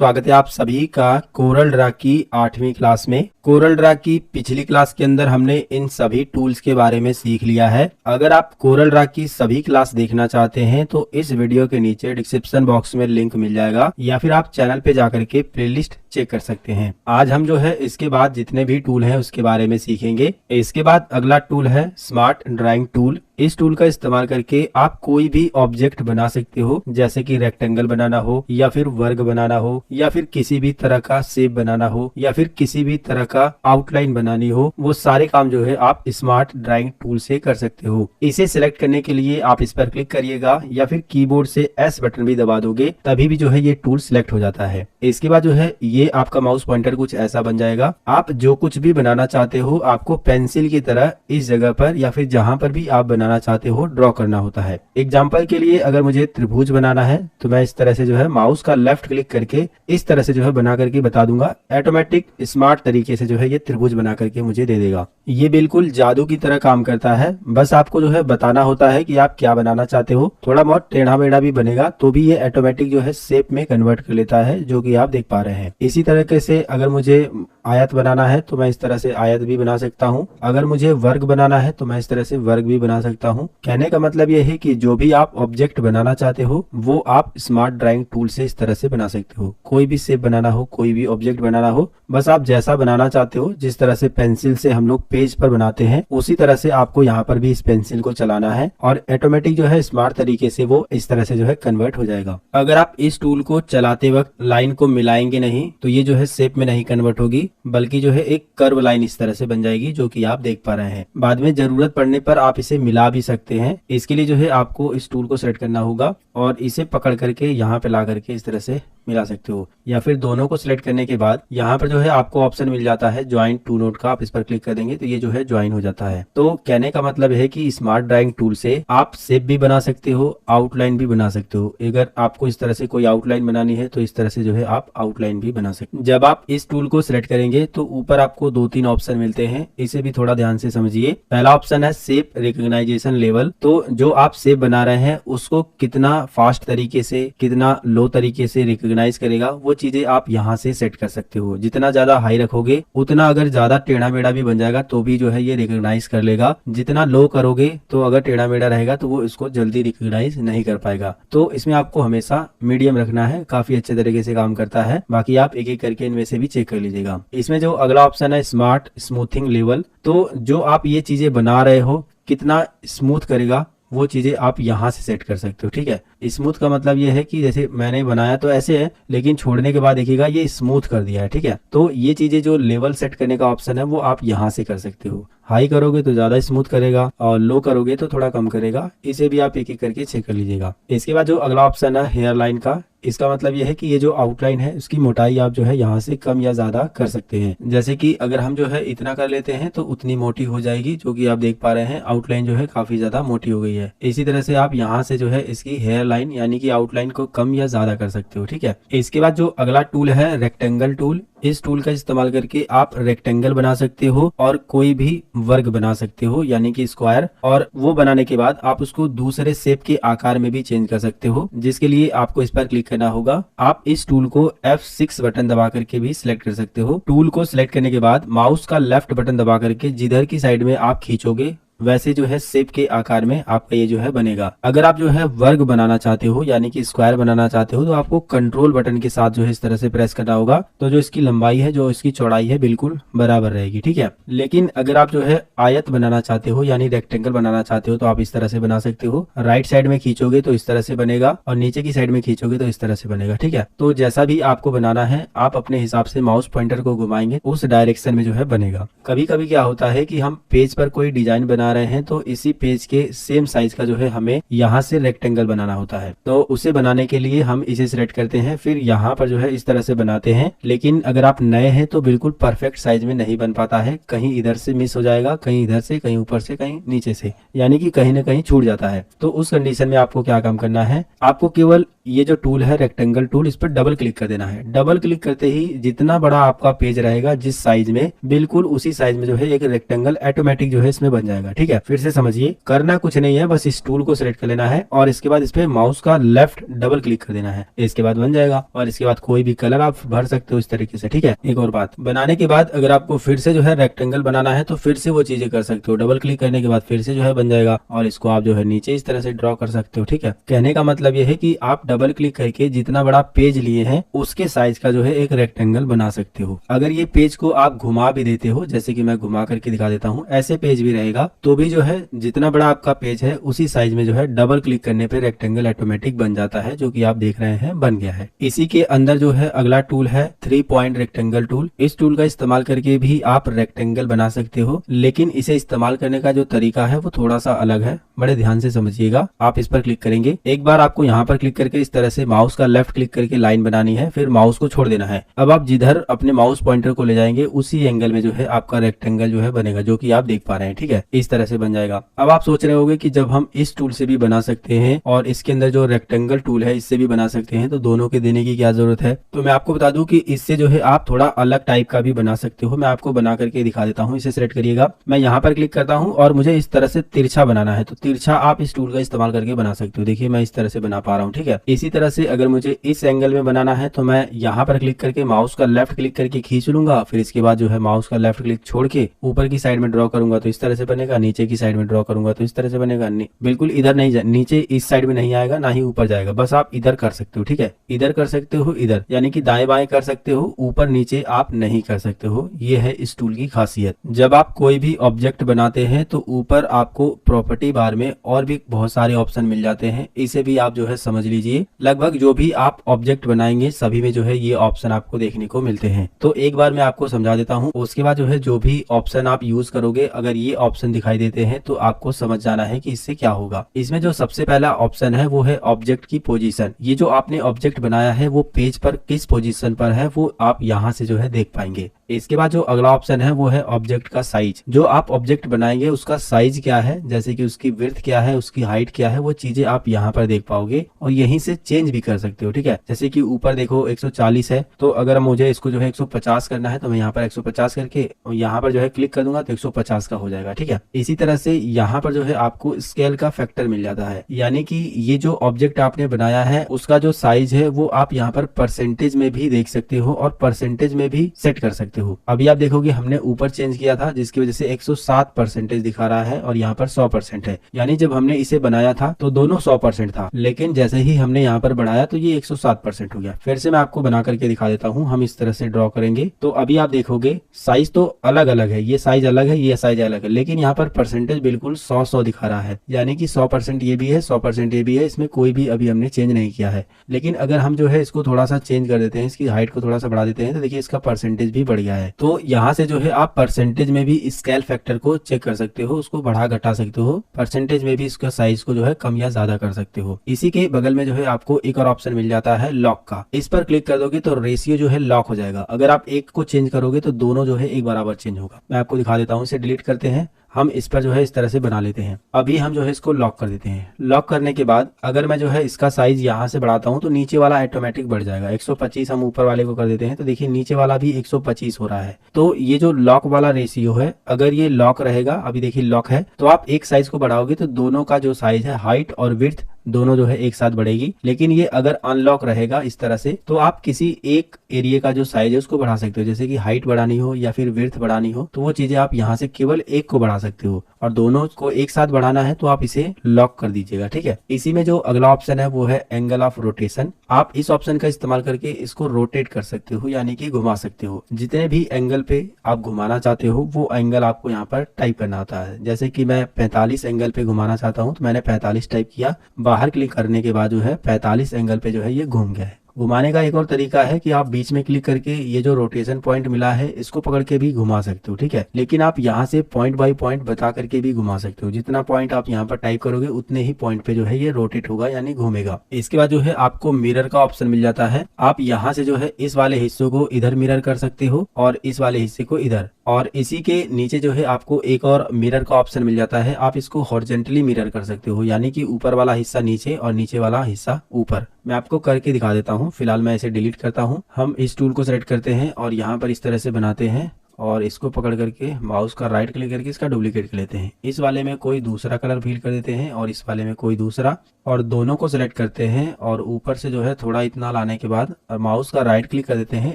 स्वागत है आप सभी का कोरल ड्रा की 8वीं क्लास में। कोरल ड्रा की पिछली क्लास के अंदर हमने इन सभी टूल्स के बारे में सीख लिया है। अगर आप कोरल ड्रा की सभी क्लास देखना चाहते हैं तो इस वीडियो के नीचे डिस्क्रिप्शन बॉक्स में लिंक मिल जाएगा या फिर आप चैनल पे जाकर के प्लेलिस्ट चेक कर सकते हैं। आज हम जो है इसके बाद जितने भी टूल हैं उसके बारे में सीखेंगे। इसके बाद अगला टूल है स्मार्ट ड्राइंग टूल। इस टूल का इस्तेमाल करके आप कोई भी ऑब्जेक्ट बना सकते हो, जैसे कि रेक्टेंगल बनाना हो या फिर वर्ग बनाना हो या फिर किसी भी तरह का शेप बनाना हो या फिर किसी भी तरह का आउटलाइन बनानी हो। वो सारे काम जो है आप स्मार्ट ड्राइंग टूल से कर सकते हो। इसे सिलेक्ट करने के लिए आप इस पर क्लिक करिएगा या फिर कीबोर्ड से एस बटन भी दबा दोगे, तभी भी जो है ये टूल सिलेक्ट हो जाता है। इसके बाद जो है ये आपका माउस पॉइंटर कुछ ऐसा बन जाएगा। आप जो कुछ भी बनाना चाहते हो आपको पेंसिल की तरह इस जगह पर या फिर जहां पर भी आप बनाना चाहते हो ड्रॉ करना होता है। एग्जाम्पल के लिए अगर मुझे त्रिभुज बनाना है तो मैं इस तरह से जो है माउस का लेफ्ट क्लिक करके इस तरह से जो है बना करके बता दूंगा। ऑटोमेटिक स्मार्ट तरीके से जो है ये त्रिभुज बना करके मुझे दे देगा। ये बिल्कुल जादू की तरह काम करता है। बस आपको जो है बताना होता है कि आप क्या बनाना चाहते हो। थोड़ा बहुत टेढ़ा मेढ़ा भी बनेगा तो भी ये ऑटोमेटिक जो है शेप में कन्वर्ट कर लेता है, जो कि आप देख पा रहे हैं। इसी तरीके से अगर मुझे आयत बनाना है तो मैं इस तरह से आयत भी बना सकता हूँ। अगर मुझे वर्ग बनाना है तो मैं इस तरह से वर्ग भी बना सकता हूँ। कहने का मतलब ये है कि जो भी आप ऑब्जेक्ट बनाना चाहते हो वो आप स्मार्ट ड्राइंग टूल से इस तरह से बना सकते हो। कोई भी शेप बनाना हो, कोई भी ऑब्जेक्ट बनाना हो, बस आप जैसा बनाना चाहते हो, जिस तरह से पेंसिल से हम लोग पेज पर बनाते हैं उसी तरह से आपको यहाँ पर भी इस पेंसिल को चलाना है और ऑटोमेटिक जो है स्मार्ट तरीके से वो इस तरह से जो है कन्वर्ट हो जाएगा। अगर आप इस टूल को चलाते वक्त लाइन को मिलाएंगे नहीं तो ये जो है शेप में नहीं कन्वर्ट होगी, बल्कि जो है एक कर्व लाइन इस तरह से बन जाएगी, जो कि आप देख पा रहे हैं। बाद में जरूरत पड़ने पर आप इसे मिला भी सकते हैं। इसके लिए जो है आपको इस टूल को सेलेक्ट करना होगा और इसे पकड़ करके यहाँ पे ला करके इस तरह से मिला सकते हो, या फिर दोनों को सिलेक्ट करने के बाद यहाँ पर जो है आपको ऑप्शन मिल जाता है ज्वाइन टू नोड का। आप इस पर क्लिक कर देंगे तो ये जो है ज्वाइन हो जाता है। तो कहने का मतलब है कि स्मार्ट ड्राइंग टूल से आप शेप भी बना सकते हो, आउटलाइन भी बना सकते हो। अगर आपको इस तरह से कोई आउटलाइन बनानी है तो इस तरह से जो है आप आउटलाइन भी बना सकते हो। जब आप इस टूल को सिलेक्ट करेंगे तो ऊपर आपको 2-3 ऑप्शन मिलते हैं, इसे भी थोड़ा ध्यान से समझिए। पहला ऑप्शन है शेप रिकॉग्नाइजेशन लेवल। तो जो आप शेप बना रहे हैं उसको कितना फास्ट तरीके से, कितना लो तरीके से रिकॉग्नाइज करेगा, वो चीजें आप यहाँ से सेट कर सकते हो। जितना ज्यादा हाई रखोगे उतना अगर ज्यादा टेढ़ा मेढ़ा भी बन जाएगा तो भी जो है ये रिकॉग्नाइज कर लेगा। जितना लो करोगे तो अगर टेढ़ा मेढ़ा रहेगा तो वो इसको जल्दी रिकॉग्नाइज नहीं कर पाएगा। तो इसमें आपको हमेशा मीडियम रखना है, काफी अच्छे तरीके से काम करता है। बाकी आप एक एक करके इनमें से भी चेक कर लीजिएगा। इसमें जो अगला ऑप्शन है स्मार्ट स्मूथिंग लेवल, तो जो आप ये चीजें बना रहे हो कितना स्मूथ करेगा वो चीजें आप यहाँ से सेट कर सकते हो। ठीक है, स्मूथ का मतलब ये है कि जैसे मैंने बनाया तो ऐसे है, लेकिन छोड़ने के बाद देखिएगा ये स्मूथ कर दिया है। ठीक है, तो ये चीजें जो लेवल सेट करने का ऑप्शन है वो आप यहाँ से कर सकते हो। हाई करोगे तो ज्यादा स्मूथ करेगा और लो करोगे तो थोड़ा कम करेगा। इसे भी आप एक एक करके चेक कर लीजिएगा। इसके बाद जो अगला ऑप्शन है हेयर लाइन का, इसका मतलब यह है कि ये जो आउटलाइन है उसकी मोटाई आप जो है यहाँ से कम या ज्यादा कर सकते हैं। जैसे कि अगर हम जो है इतना कर लेते हैं तो उतनी मोटी हो जाएगी, जो कि आप देख पा रहे हैं आउटलाइन जो है काफी ज्यादा मोटी हो गई है। इसी तरह से आप यहाँ से जो है इसकी हेयर लाइन यानी कि आउटलाइन को कम या ज्यादा कर सकते हो। ठीक है, इसके बाद जो अगला टूल है रेक्टेंगल टूल। इस टूल का इस्तेमाल करके आप रेक्टेंगल बना सकते हो और कोई भी वर्ग बना सकते हो यानी कि स्क्वायर, और वो बनाने के बाद आप उसको दूसरे शेप के आकार में भी चेंज कर सकते हो, जिसके लिए आपको इस पर क्लिक करना होगा। आप इस टूल को F6 बटन दबा करके भी सिलेक्ट कर सकते हो। टूल को सिलेक्ट करने के बाद माउस का लेफ्ट बटन दबा करके जिधर की साइड में आप खींचोगे वैसे जो है शेप के आकार में आपका ये जो है बनेगा। अगर आप जो है वर्ग बनाना चाहते हो यानी कि स्क्वायर बनाना चाहते हो तो आपको कंट्रोल बटन के साथ जो है इस तरह से प्रेस करना होगा, तो जो इसकी लंबाई है, जो इसकी चौड़ाई है, बिल्कुल बराबर रहेगी। ठीक है, लेकिन अगर आप जो है आयत बनाना चाहते हो यानी रेक्टेंगल बनाना चाहते हो तो आप इस तरह से बना सकते हो। राइट साइड में खींचोगे तो इस तरह से बनेगा और नीचे की साइड में खींचोगे तो इस तरह से बनेगा। ठीक है, तो जैसा भी आपको बनाना है आप अपने हिसाब से माउस पॉइंटर को घुमाएंगे उस डायरेक्शन में जो है बनेगा। कभी कभी क्या होता है कि हम पेज पर कोई डिजाइन बना रहे हैं तो इसी पेज के सेम साइज का जो है हमें यहाँ से रेक्टेंगल बनाना होता है, तो उसे बनाने के लिए हम इसे सिलेक्ट करते हैं, फिर यहाँ पर जो है इस तरह से बनाते हैं। लेकिन अगर आप नए हैं तो बिल्कुल परफेक्ट साइज में नहीं बन पाता है, कहीं इधर से मिस हो जाएगा, कहीं इधर से, कहीं ऊपर से, कहीं नीचे से, यानी कि कहीं ना कहीं छूट जाता है। तो उस कंडीशन में आपको क्या काम करना है, आपको केवल ये जो टूल है रेक्टेंगल टूल, इस पर डबल क्लिक कर देना है। डबल क्लिक करते ही जितना बड़ा आपका पेज रहेगा जिस साइज में, बिल्कुल उसी साइज में जो है एक रेक्टेंगल ऑटोमेटिक जो है इसमें बन जाएगा। ठीक है। फिर से समझिए, करना कुछ नहीं है, बस इस टूल को सिलेक्ट कर लेना है और इसके बाद इस पे माउस का लेफ्ट डबल क्लिक कर देना है। इसके बाद बन जाएगा और इसके बाद कोई भी कलर आप भर सकते हो इस तरीके से, ठीक है। एक और बात, बनाने के बाद अगर आपको फिर से जो है रेक्टेंगल बनाना है तो फिर से वो चीजें कर सकते हो। डबल क्लिक करने के बाद फिर से जो है बन जाएगा और इसको आप जो है नीचे इस तरह से ड्रॉ कर सकते हो, ठीक है। कहने का मतलब ये है कि आप डबल क्लिक करके जितना बड़ा पेज लिए हैं उसके साइज का जो है एक रेक्टेंगल बना सकते हो। अगर ये पेज को आप घुमा भी देते हो, जैसे कि मैं घुमा करके दिखा देता हूँ, ऐसे पेज भी रहेगा तो भी जो है जितना बड़ा आपका पेज है उसी साइज में जो है डबल क्लिक करने पे रेक्टेंगल ऑटोमेटिक बन जाता है, जो कि आप देख रहे हैं बन गया है। इसी के अंदर जो है अगला टूल है 3 पॉइंट रेक्टेंगल टूल। इस टूल का इस्तेमाल करके भी आप रेक्टेंगल बना सकते हो, लेकिन इसे इस्तेमाल करने का जो तरीका है वो थोड़ा सा अलग है, बड़े ध्यान से समझिएगा। आप इस पर क्लिक करेंगे, एक बार आपको यहाँ पर क्लिक करके इस तरह से माउस का लेफ्ट क्लिक करके लाइन बनानी है, फिर माउस को छोड़ देना है। अब आप जिधर अपने माउस पॉइंटर को ले जाएंगे उसी एंगल में जो है आपका रेक्टेंगल जो है बनेगा, जो कि आप देख पा रहे हैं, ठीक है। इस तरह से बन जाएगा। अब आप सोच रहे होंगे कि जब हम इस टूल से भी बना सकते हैं और इसके अंदर जो रेक्टेंगल टूल है इससे भी बना सकते हैं तो दोनों के देने की क्या जरूरत है। तो मैं आपको बता दूं कि इससे जो है आप थोड़ा अलग टाइप का भी बना सकते हो। मैं आपको बना करके दिखा देता हूँ। इसे सिलेक्ट करिएगा, मैं यहाँ पर क्लिक करता हूँ और मुझे इस तरह से तिरछा बनाना है, तो तिरछा आप इस टूल का इस्तेमाल करके बना सकते हो। देखिए मैं इस तरह से बना पा रहा हूँ, ठीक है। इसी तरह से अगर मुझे इस एंगल में बनाना है तो मैं यहाँ पर क्लिक करके माउस का लेफ्ट क्लिक करके खींच लूंगा, फिर इसके बाद जो है माउस का लेफ्ट क्लिक छोड़ के ऊपर की साइड में ड्रॉ करूंगा तो इस तरह से बनेगा, नीचे की साइड में ड्रॉ करूंगा तो इस तरह से बनेगा। बिल्कुल इधर नहीं, नीचे इस साइड में नहीं आएगा, ना ही ऊपर जाएगा, बस आप इधर कर सकते हो, ठीक है। इधर कर सकते हो, इधर, यानी कि दाएं बाएं कर सकते हो, ऊपर नीचे आप नहीं कर सकते हो। ये है इस टूल की खासियत। जब आप कोई भी ऑब्जेक्ट बनाते हैं तो ऊपर आपको प्रॉपर्टी बार में और भी बहुत सारे ऑप्शन मिल जाते हैं, इसे भी आप जो है समझ लीजिए। लगभग जो भी आप ऑब्जेक्ट बनाएंगे सभी में जो है ये ऑप्शन आपको देखने को मिलते हैं। तो एक बार मैं आपको समझा देता हूँ, उसके बाद जो है जो भी ऑप्शन आप यूज करोगे अगर ये ऑप्शन दिखाई देते हैं तो आपको समझ जाना है कि इससे क्या होगा। इसमें जो सबसे पहला ऑप्शन है वो है ऑब्जेक्ट की पोजीशन। ये जो आपने ऑब्जेक्ट बनाया है वो पेज पर किस पोजीशन पर है वो आप यहाँ से जो है देख पाएंगे। इसके बाद जो अगला ऑप्शन है वो है ऑब्जेक्ट का साइज। जो आप ऑब्जेक्ट बनाएंगे उसका साइज क्या है, जैसे कि उसकी विड्थ क्या है, उसकी हाइट क्या है, वो चीजें आप यहाँ पर देख पाओगे और यहीं से चेंज भी कर सकते हो, ठीक है। जैसे कि ऊपर देखो 140 है, तो अगर मुझे इसको जो है 150 करना है तो मैं यहाँ पर 150 करके यहाँ पर जो है क्लिक कर दूंगा तो 150 का हो जाएगा, ठीक है। इसी तरह से यहाँ पर जो है आपको स्केल का फैक्टर मिल जाता है, यानी कि ये जो ऑब्जेक्ट आपने बनाया है उसका जो साइज है वो आप यहाँ पर परसेंटेज में भी देख सकते हो और परसेंटेज में भी सेट कर सकते हो। अभी आप देखोगे हमने ऊपर चेंज किया था जिसकी वजह से 107% दिखा रहा है और यहाँ पर 100% है, यानी जब हमने इसे बनाया था तो दोनों 100% था, लेकिन जैसे ही हमने यहाँ पर बढ़ाया तो ये 107% हो गया। फिर से मैं आपको बना करके दिखा देता हूँ। हम इस तरह से ड्रॉ करेंगे तो अभी आप देखोगे साइज तो अलग अलग है, ये साइज अलग है, ये साइज अलग है, लेकिन यहाँ पर परसेंटेज बिल्कुल 100 दिखा रहा है, यानी कि 100% ये भी है, 100% ये भी है, इसमें कोई भी अभी हमने चेंज नहीं किया है। लेकिन अगर हम जो है इसको थोड़ा सा चेंज कर देते हैं, इसकी हाइट को थोड़ा सा बढ़ा देते हैं तो देखिए इसका परसेंटेज भी बढ़ गया है। तो यहाँ से जो है आप परसेंटेज में भी स्केल फैक्टर को चेक कर सकते हो, उसको बढ़ा घटा सकते हो, परसेंटेज में भी इसका साइज को जो है कम या ज्यादा कर सकते हो। इसी के बगल में जो है आपको एक और ऑप्शन मिल जाता है लॉक का। इस पर क्लिक कर दोगे तो रेशियो जो है लॉक हो जाएगा। अगर आप एक को चेंज करोगे तो दोनों जो है एक बराबर चेंज होगा। मैं आपको दिखा देता हूँ। इसे डिलीट करते हैं, हम इस पर जो है इस तरह से बना लेते हैं। अभी हम जो है इसको लॉक कर देते हैं। लॉक करने के बाद अगर मैं जो है इसका साइज यहाँ से बढ़ाता हूँ तो नीचे वाला ऑटोमेटिक बढ़ जाएगा। 125 हम ऊपर वाले को कर देते हैं तो देखिए नीचे वाला भी 125 हो रहा है। तो ये जो लॉक वाला रेशियो है, अगर ये लॉक रहेगा, अभी देखिए लॉक है, तो आप एक साइज को बढ़ाओगे तो दोनों का जो साइज है, हाइट और विड्थ दोनों जो है एक साथ बढ़ेगी। लेकिन ये अगर अनलॉक रहेगा इस तरह से तो आप किसी एक एरिया का जो साइज है उसको बढ़ा सकते हो, जैसे कि हाइट बढ़ानी हो या फिर विड्थ बढ़ानी हो तो वो चीजें आप यहाँ से केवल एक को बढ़ा सकते हो और दोनों को एक साथ बढ़ाना है तो आप इसे लॉक कर दीजिएगा, ठीक है। इसी में जो अगला ऑप्शन है वो है एंगल ऑफ रोटेशन। आप इस ऑप्शन का इस्तेमाल करके इसको रोटेट कर सकते हो, यानी कि घुमा सकते हो। जितने भी एंगल पे आप घुमाना चाहते हो वो एंगल आपको यहाँ पर टाइप करना होता है। जैसे कि मैं 45 एंगल पे घुमाना चाहता हूँ तो मैंने 45 टाइप किया, बाहर क्लिक करने के बाद जो है 45 एंगल पे जो है ये घूम गया है। घुमाने का एक और तरीका है कि आप बीच में क्लिक करके ये जो रोटेशन पॉइंट मिला है इसको पकड़ के भी घुमा सकते हो, ठीक है। लेकिन आप यहाँ से पॉइंट बाय पॉइंट बता करके भी घुमा सकते हो। जितना पॉइंट आप यहाँ पर टाइप करोगे उतने ही पॉइंट पे जो है ये रोटेट होगा, यानी घूमेगा। इसके बाद जो है आपको मिरर का ऑप्शन मिल जाता है। आप यहाँ से जो है इस वाले हिस्सों को इधर मिरर कर सकते हो और इस वाले हिस्से को इधर, और इसी के नीचे जो है आपको एक और मिरर का ऑप्शन मिल जाता है। आप इसको हॉरिजॉन्टली मिरर कर सकते हो, यानी कि ऊपर वाला हिस्सा नीचे और नीचे वाला हिस्सा ऊपर। मैं आपको करके दिखा देता हूँ। फिलहाल मैं इसे डिलीट करता हूँ। हम इस टूल को सेलेक्ट करते हैं और यहाँ पर इस तरह से बनाते हैं और इसको पकड़ करके माउस का राइट क्लिक करके इसका डुप्लीकेट कर लेते हैं। इस वाले में कोई दूसरा कलर फिल कर देते हैं और इस वाले में कोई दूसरा, और दोनों को सिलेक्ट करते हैं और ऊपर से जो है थोड़ा इतना लाने के बाद माउस का राइट क्लिक कर देते हैं।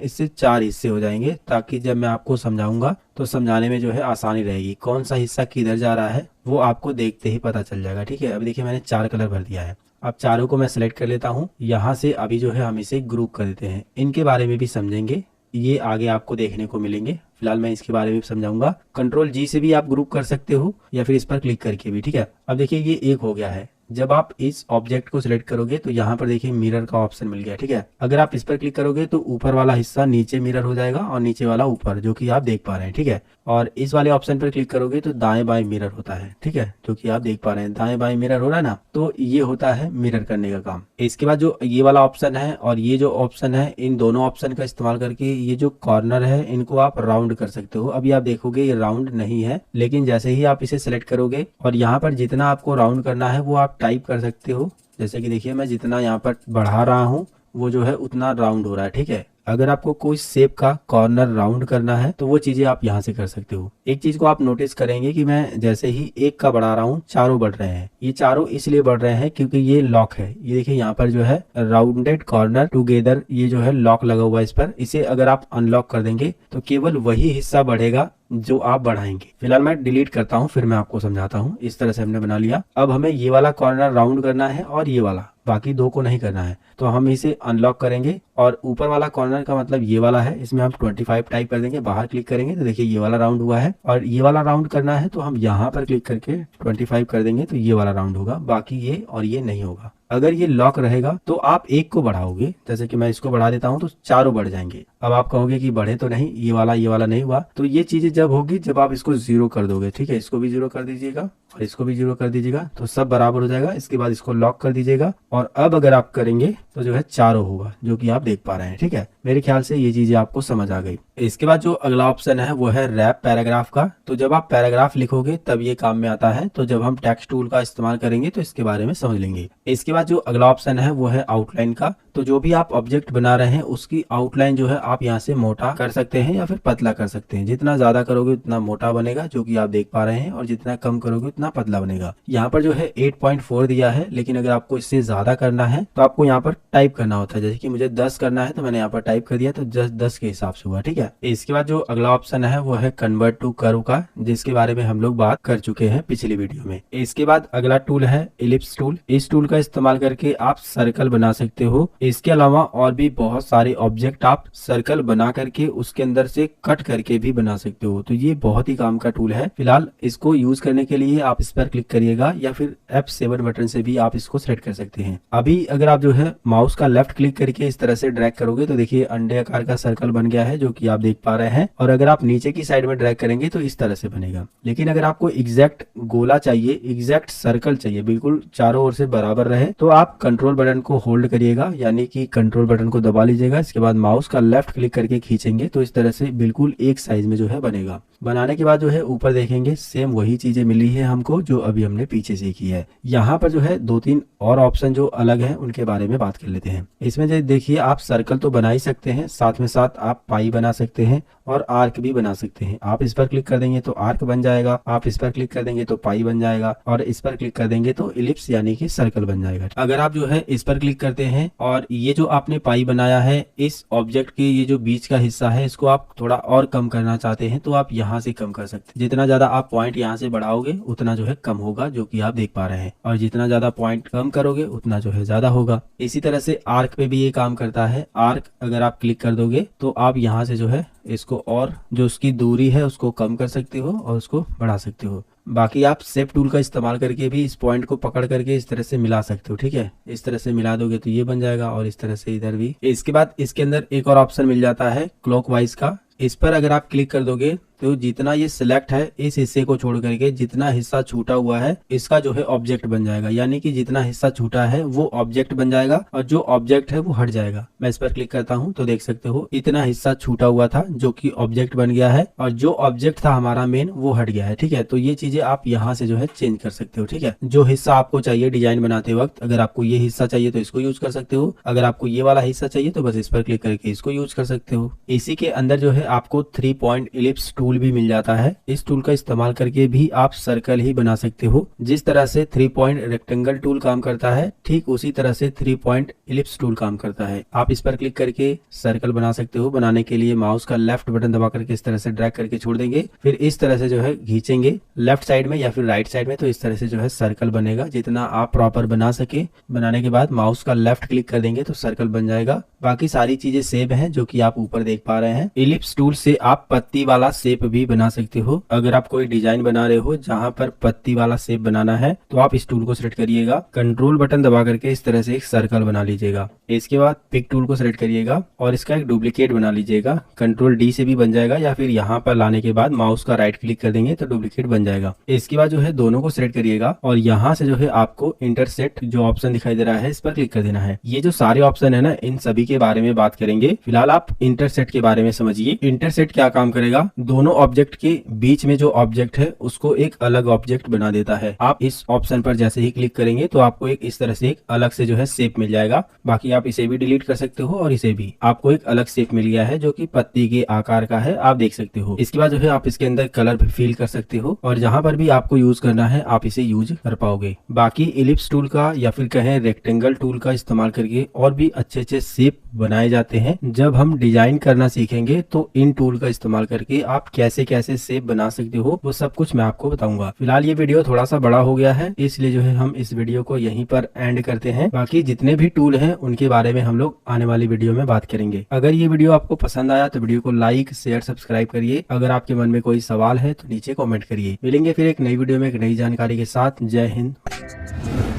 इससे 4 हिस्से हो जाएंगे ताकि जब मैं आपको समझाऊंगा तो समझाने में जो है आसानी रहेगी। कौन सा हिस्सा किधर जा रहा है वो आपको देखते ही पता चल जाएगा। ठीक है, अब देखिए मैंने 4 कलर भर दिया है। अब चारों को मैं सिलेक्ट कर लेता हूँ। यहाँ से अभी जो है हम इसे ग्रुप कर देते हैं। इनके बारे में भी समझेंगे, ये आगे आपको देखने को मिलेंगे। फिलहाल मैं इसके बारे में समझाऊंगा। कंट्रोल जी से भी आप ग्रुप कर सकते हो या फिर इस पर क्लिक करके भी। ठीक है, अब देखिए ये एक हो गया है। जब आप इस ऑब्जेक्ट को सिलेक्ट करोगे तो यहाँ पर देखिए मिरर का ऑप्शन मिल गया। ठीक है, अगर आप इस पर क्लिक करोगे तो ऊपर वाला हिस्सा नीचे मिरर हो जाएगा और नीचे वाला ऊपर, जो कि आप देख पा रहे हैं। ठीक है, और इस वाले ऑप्शन पर क्लिक करोगे तो दाएं बाएं मिरर होता है। ठीक है, जो कि आप देख पा रहे हैं दाएं बाएं मिरर हो रहा है ना, तो ये होता है मिरर करने का काम। इसके बाद जो ये वाला ऑप्शन है और ये जो ऑप्शन है, इन दोनों ऑप्शन का इस्तेमाल करके ये जो कॉर्नर है इनको आप राउंड कर सकते हो। अभी आप देखोगे ये राउंड नहीं है, लेकिन जैसे ही आप इसे सिलेक्ट करोगे और यहाँ पर जितना आपको राउंड करना है वो आप टाइप कर सकते हो। जैसे कि देखिए मैं जितना यहाँ पर बढ़ा रहा हूँ वो जो है उतना राउंड हो रहा है। ठीक है, अगर आपको कोई शेप का कॉर्नर राउंड करना है तो वो चीजें आप यहाँ से कर सकते हो। एक चीज को आप नोटिस करेंगे कि मैं जैसे ही एक का बढ़ा रहा हूँ चारों बढ़ रहे हैं। ये चारों इसलिए बढ़ रहे हैं क्योंकि ये लॉक है। ये देखिए यहाँ पर जो है राउंडेड कॉर्नर टुगेदर, ये जो है लॉक लगा हुआ है इस पर। इसे अगर आप अनलॉक कर देंगे तो केवल वही हिस्सा बढ़ेगा जो आप बढ़ाएंगे। फिलहाल मैं डिलीट करता हूँ, फिर मैं आपको समझाता हूँ। इस तरह से हमने बना लिया। अब हमें ये वाला कॉर्नर राउंड करना है और ये वाला, बाकी दो को नहीं करना है। तो हम इसे अनलॉक करेंगे और ऊपर वाला कॉर्नर का मतलब ये वाला है, इसमें हम 25 टाइप कर देंगे। बाहर क्लिक करेंगे तो देखिए ये वाला राउंड हुआ है, और ये वाला राउंड करना है तो हम यहाँ पर क्लिक करके 25 कर देंगे तो ये वाला राउंड होगा, बाकी ये और ये नहीं होगा। अगर ये लॉक रहेगा तो आप एक को बढ़ाओगे, जैसे कि मैं इसको बढ़ा देता हूं तो चारों बढ़ जाएंगे। अब आप कहोगे कि बढ़े तो नहीं, ये वाला नहीं हुआ। तो ये चीजें जब होगी जब आप इसको 0 कर दोगे। ठीक है, इसको भी 0 कर दीजिएगा और इसको भी 0 कर दीजिएगा तो सब बराबर हो जाएगा। इसके बाद इसको लॉक कर दीजिएगा और अब अगर आप करेंगे तो जो है चारों होगा, जो कि आप देख पा रहे हैं। ठीक है, मेरे ख्याल से ये चीजें आपको समझ आ गई। इसके बाद जो अगला ऑप्शन है वो है रैप पैराग्राफ का। तो जब आप पैराग्राफ लिखोगे तब ये काम में आता है। तो जब हम टेक्स्ट टूल का इस्तेमाल करेंगे तो इसके बारे में समझ लेंगे। इसके बाद जो अगला ऑप्शन है वो है आउटलाइन का। तो जो भी आप ऑब्जेक्ट बना रहे हैं उसकी आउटलाइन जो है आप यहाँ से मोटा कर सकते हैं या फिर पतला कर सकते हैं। जितना ज्यादा करोगे उतना मोटा बनेगा, जो कि आप देख पा रहे हैं, और जितना कम करोगे उतना पतला बनेगा। यहाँ पर जो है 8.4 दिया है, लेकिन अगर आपको इससे ज्यादा करना है तो आपको यहाँ पर टाइप करना होता है। जैसे कि मुझे 10 करना है तो मैंने यहाँ पर टाइप कर दिया, तो 10 के हिसाब से हुआ। ठीक है, इसके बाद जो अगला ऑप्शन है वो है कन्वर्ट टू कर्व का, जिसके बारे में हम लोग बात कर चुके हैं पिछली वीडियो में। इसके बाद अगला टूल है इलिप्स टूल। इस टूल का इस्तेमाल करके आप सर्कल बना सकते हो। इसके अलावा और भी बहुत सारे ऑब्जेक्ट आप सर्कल बना करके उसके अंदर से कट करके भी बना सकते हो। तो ये बहुत ही काम का टूल है। फिलहाल इसको यूज करने के लिए आप इस पर क्लिक करिएगा या फिर F7 बटन से भी आप इसको सेलेक्ट कर सकते हैं। अभी अगर आप जो है माउस का लेफ्ट क्लिक करके इस तरह से ड्रैग करोगे तो देखिए अंडे आकार का सर्कल बन गया है, जो कि आप देख पा रहे हैं। और अगर आप नीचे की साइड में ड्रैग करेंगे तो इस तरह से बनेगा। लेकिन अगर आपको एग्जैक्ट गोला चाहिए, एग्जैक्ट सर्कल चाहिए, बिल्कुल चारों ओर से बराबर रहे, तो आप कंट्रोल बटन को होल्ड करिएगा, यानी कि कंट्रोल बटन को दबा लीजिएगा। इसके बाद माउस का लेफ्ट क्लिक करके खींचेंगे तो इस तरह से बिल्कुल एक साइज में जो है बनेगा। बनाने के बाद जो है ऊपर देखेंगे सेम वही चीजें मिली है हमको जो अभी हमने पीछे सीखी है। यहाँ पर जो है 2-3 और ऑप्शन जो अलग हैं उनके बारे में बात कर लेते हैं। इसमें जो देखिए आप सर्कल तो बना ही सकते हैं, साथ में साथ आप पाई बना सकते हैं और आर्क भी बना सकते हैं। आप इस पर क्लिक कर देंगे तो आर्क बन जाएगा, आप इस पर क्लिक कर देंगे तो पाई बन जाएगा, और इस पर क्लिक कर देंगे तो इलिप्स यानी कि सर्कल बन जाएगा। अगर आप जो है इस पर क्लिक करते हैं और ये जो आपने पाई बनाया है, इस ऑब्जेक्ट के ये जो बीच का हिस्सा है इसको आप थोड़ा और कम करना चाहते हैं तो आप यहाँ से कम कर सकते हैं। जितना ज्यादा आप पॉइंट यहाँ से बढ़ाओगे उतना जो है कम होगा, जो कि आप देख पा रहे हैं, और जितना ज्यादा पॉइंट कम करोगे उतना जो है ज्यादा होगा। इसी तरह से आर्क पे भी ये काम करता है। आर्क अगर आप क्लिक कर दोगे तो आप यहाँ से जो है इसको और जो उसकी दूरी है उसको कम कर सकते हो और उसको बढ़ा सकते हो। बाकी आप शेप टूल का इस्तेमाल करके भी इस पॉइंट को पकड़ करके इस तरह से मिला सकते हो। ठीक है, इस तरह से मिला दोगे तो ये बन जाएगा, और इस तरह से इधर भी। इसके बाद इसके अंदर एक और ऑप्शन मिल जाता है क्लॉकवाइज का। इस पर अगर आप क्लिक कर दोगे सकते हो जितना ये सिलेक्ट है इस हिस्से को छोड़ करके जितना हिस्सा छूटा हुआ है इसका जो है ऑब्जेक्ट बन जाएगा, यानी कि जितना हिस्सा छूटा है वो ऑब्जेक्ट बन जाएगा और जो ऑब्जेक्ट है वो हट जाएगा। मैं इस पर क्लिक करता हूँ तो देख सकते हो इतना हिस्सा छूटा हुआ था जो कि ऑब्जेक्ट बन गया है और जो ऑब्जेक्ट था हमारा मेन वो हट गया है। ठीक है, तो ये चीजें आप यहाँ से जो है चेंज कर सकते हो। ठीक है, जो हिस्सा आपको चाहिए डिजाइन बनाते वक्त, अगर आपको ये हिस्सा चाहिए तो इसको यूज कर सकते हो, अगर आपको ये वाला हिस्सा चाहिए तो बस इस पर क्लिक करके इसको यूज कर सकते हो। इसी के अंदर जो है आपको 3 पॉइंट इलिप्स टूल भी मिल जाता है। इस टूल का इस्तेमाल करके भी आप सर्कल ही बना सकते हो। जिस तरह से 3 पॉइंट रेक्टेंगल टूल काम करता है ठीक उसी तरह से 3 पॉइंट इलिप्स टूल काम करता है। आप इस पर क्लिक करके सर्कल बना सकते हो। बनाने के लिए माउस का लेफ्ट बटन दबा करके इस तरह से ड्रैग करके छोड़ देंगे, फिर इस तरह से जो है खींचेंगे लेफ्ट साइड में या फिर राइट साइड में, तो इस तरह से जो है सर्कल बनेगा जितना आप प्रॉपर बना सके। बनाने के बाद माउस का लेफ्ट क्लिक कर देंगे तो सर्कल बन जाएगा। बाकी सारी चीजें सेम है जो कि आप ऊपर देख पा रहे हैं। इलिप्स टूल से आप पत्ती वाला शेप भी बना सकते हो। अगर आप कोई डिजाइन बना रहे हो जहां पर पत्ती वाला शेप बनाना है तो आप इस टूल को सिलेक्ट करिएगा, कंट्रोल बटन दबा करके इस तरह से एक सर्कल बना लीजिएगा। इसके बाद पिक टूल को सिलेक्ट करिएगा और इसका एक डुप्लीकेट बना लीजिएगा। कंट्रोल डी से भी बन जाएगा या फिर यहाँ पर लाने के बाद माउस का राइट क्लिक कर देंगे तो डुप्लीकेट बन जाएगा। इसके बाद जो है दोनों को सिलेक्ट करिएगा और यहाँ से जो है आपको इंटरसेक्ट जो ऑप्शन दिखाई दे रहा है इस पर क्लिक कर देना है। ये जो सारे ऑप्शन है ना इन सभी के बारे में बात करेंगे। फिलहाल आप इंटरसेक्ट के बारे में समझिए। इंटरसेक्ट क्या काम करेगा, दोनों ऑब्जेक्ट के बीच में जो ऑब्जेक्ट है उसको एक अलग ऑब्जेक्ट बना देता है। आप इस ऑप्शन पर जैसे ही क्लिक करेंगे तो आपको एक इस तरह से एक अलग से जो है शेप मिल जाएगा। बाकी आप इसे भी डिलीट कर सकते हो और इसे भी, आपको एक अलग शेप मिल गया है जो कि पत्ती के आकार का है, आप देख सकते हो। इसके बाद जो है आप इसके अंदर कलर भी फिल कर सकते हो और जहां पर भी आपको यूज करना है आप इसे यूज कर पाओगे। बाकी इलिप्स टूल का या फिर कहें रेक्टेंगल टूल का इस्तेमाल करके और भी अच्छे अच्छे शेप बनाए जाते हैं। जब हम डिजाइन करना सीखेंगे तो इन टूल का इस्तेमाल करके आप कैसे कैसे शेप बना सकते हो वो सब कुछ मैं आपको बताऊंगा। फिलहाल ये वीडियो थोड़ा सा बड़ा हो गया है इसलिए जो है हम इस वीडियो को यहीं पर एंड करते हैं। बाकी जितने भी टूल हैं उनके बारे में हम लोग आने वाली वीडियो में बात करेंगे। अगर ये वीडियो आपको पसंद आया तो वीडियो को लाइक शेयर सब्सक्राइब करिए। अगर आपके मन में कोई सवाल है तो नीचे कमेंट करिए। मिलेंगे फिर एक नई वीडियो में एक नई जानकारी के साथ। जय हिंद।